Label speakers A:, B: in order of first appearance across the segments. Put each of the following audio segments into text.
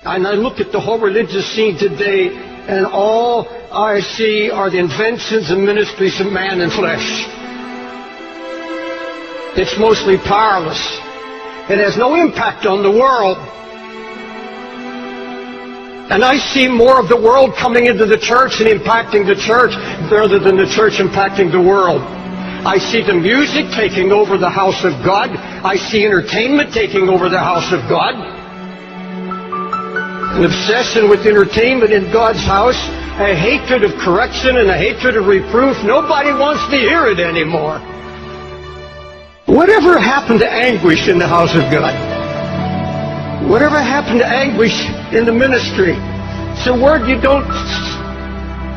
A: And I look at the whole religious scene today, and all I see are the inventions and ministries of man and flesh. It's mostly powerless. It has no impact on the world. And I see more of the world coming into the church and impacting the church rather than the church impacting the world. I see the music taking over the house of God. I see entertainment taking over the house of God. An obsession with entertainment in God's house, a hatred of correction and a hatred of reproof. Nobody wants to hear it anymore. Whatever happened to anguish in the house of God? Whatever happened to anguish in the ministry? It's a word you don't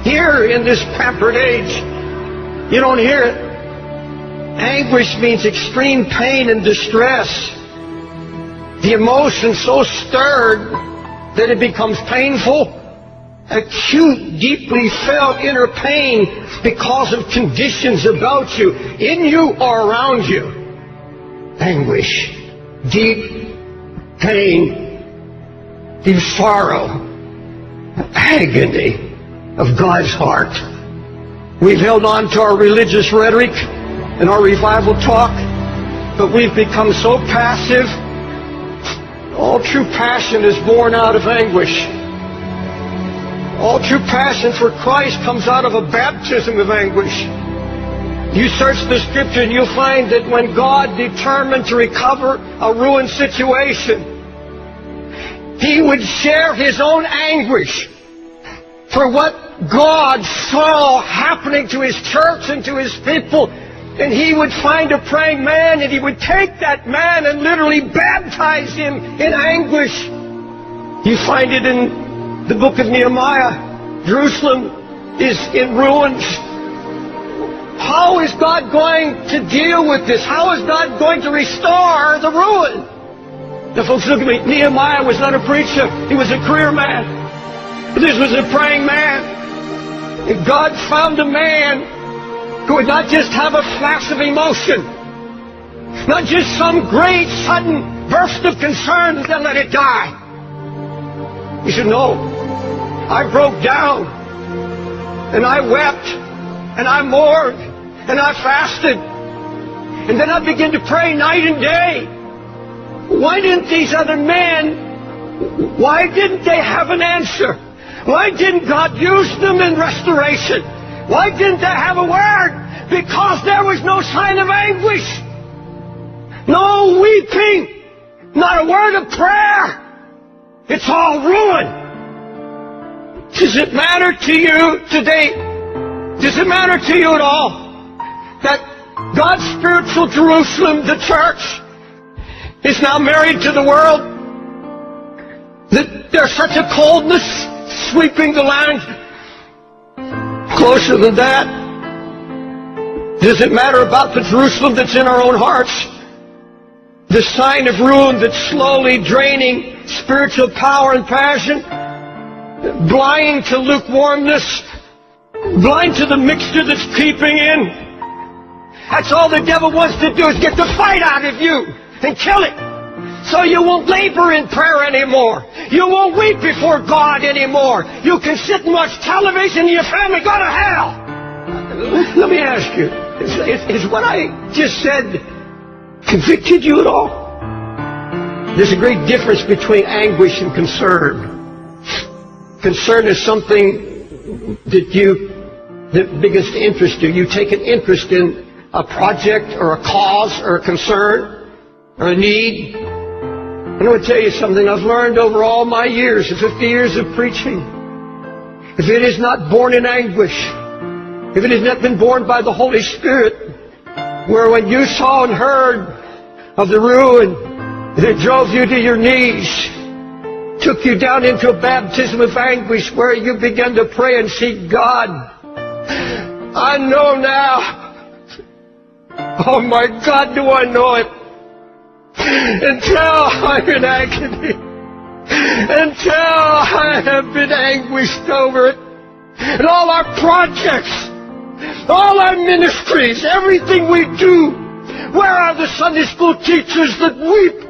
A: hear in this pampered age. You don't hear it. Anguish means extreme pain and distress. The emotion so stirred that it becomes painful. Acute, deeply felt inner pain because of conditions about you, in you or around you. Anguish, deep pain, deep sorrow, agony of God's heart. We've held on to our religious rhetoric and our revival talk, but we've become so passive. All true passion is born out of anguish. All true passion for Christ comes out of a baptism of anguish. You search the Scripture and you'll find that when God determined to recover a ruined situation, He would share His own anguish for what God saw happening to His church and to His people. And He would find a praying man, and He would take that man and literally baptize him in anguish. You find it in the book of Nehemiah. Jerusalem is in ruins. How is God going to deal with this? How is God going to restore the ruin? Now, folks, look at me. Nehemiah was not a preacher. He was a career man. This was a praying man. And God found a man who would not just have a flash of emotion, not just some great sudden burst of concern and then let it die. He said, no, I broke down, and I wept, and I mourned, and I fasted, and then I began to pray night and day. Why didn't these other men, why didn't they have an answer? Why didn't God use them in restoration? Why didn't they have a word? Because there was no sign of anguish. No weeping. Not a word of prayer. It's all ruin. Does it matter to you today? Does it matter to you at all that God's spiritual Jerusalem, the church, is now married to the world? That there's such a coldness sweeping the land? Closer than that, does it matter about the Jerusalem that's in our own hearts? The sign of ruin that's slowly draining spiritual power and passion, blind to lukewarmness, blind to the mixture that's creeping in. That's all the devil wants to do, is get the fight out of you and kill it. So you won't labor in prayer anymore. You won't weep before God anymore. You can sit and watch television and your family go to hell. Let me ask you, is what I just said convicted you at all? There's a great difference between anguish and concern. Concern is something that begins to interest you. You take an interest in a project or a cause or a concern or a need. I'm going to tell you something I've learned over all my years, 50 years of preaching. If it is not born in anguish, if it has not been born by the Holy Spirit, where when you saw and heard of the ruin, that drove you to your knees, took you down into a baptism of anguish where you began to pray and seek God. I know now. Oh my God, do I know it. Until I'm in agony, until I have been anguished over it, and all our projects, all our ministries, everything we do, where are the Sunday school teachers that weep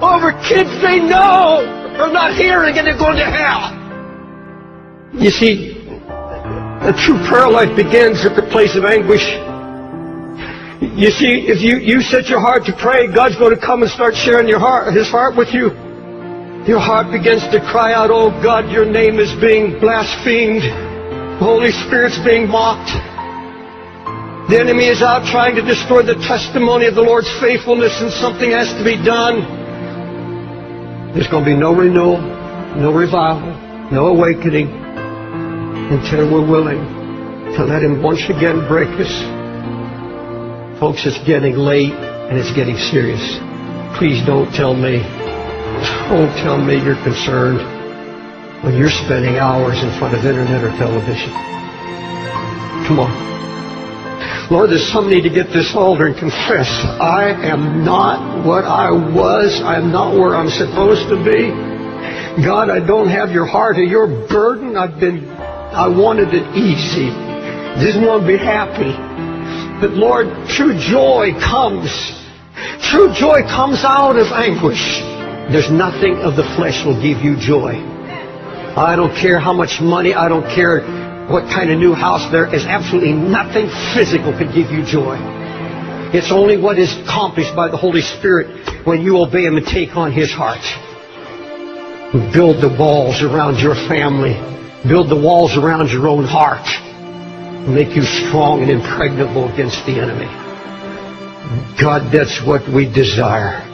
A: over kids they know are not hearing and they're going to hell. You see, a true prayer life begins at the place of anguish. You see, if you set your heart to pray, God's going to come and start sharing His heart with you. Your heart begins to cry out, oh God, your name is being blasphemed. The Holy Spirit's being mocked. The enemy is out trying to destroy the testimony of the Lord's faithfulness, and something has to be done. There's going to be no renewal, no revival, no awakening until we're willing to let Him once again break us. Folks, it's getting late and it's getting serious. Please don't tell me you're concerned when you're spending hours in front of internet or television. Come on. Lord, there's some need to get this altar and confess, I am not what I was. I am not where I'm supposed to be. God, I don't have your heart or your burden. I wanted it easy. Didn't want to be happy. But Lord, true joy comes. True joy comes out of anguish. There's nothing of the flesh will give you joy. I don't care how much money, I don't care what kind of new house. There is absolutely nothing physical can give you joy. It's only what is accomplished by the Holy Spirit when you obey Him and take on His heart. Build the walls around your family. Build the walls around your own heart. Make you strong and impregnable against the enemy. God, that's what we desire.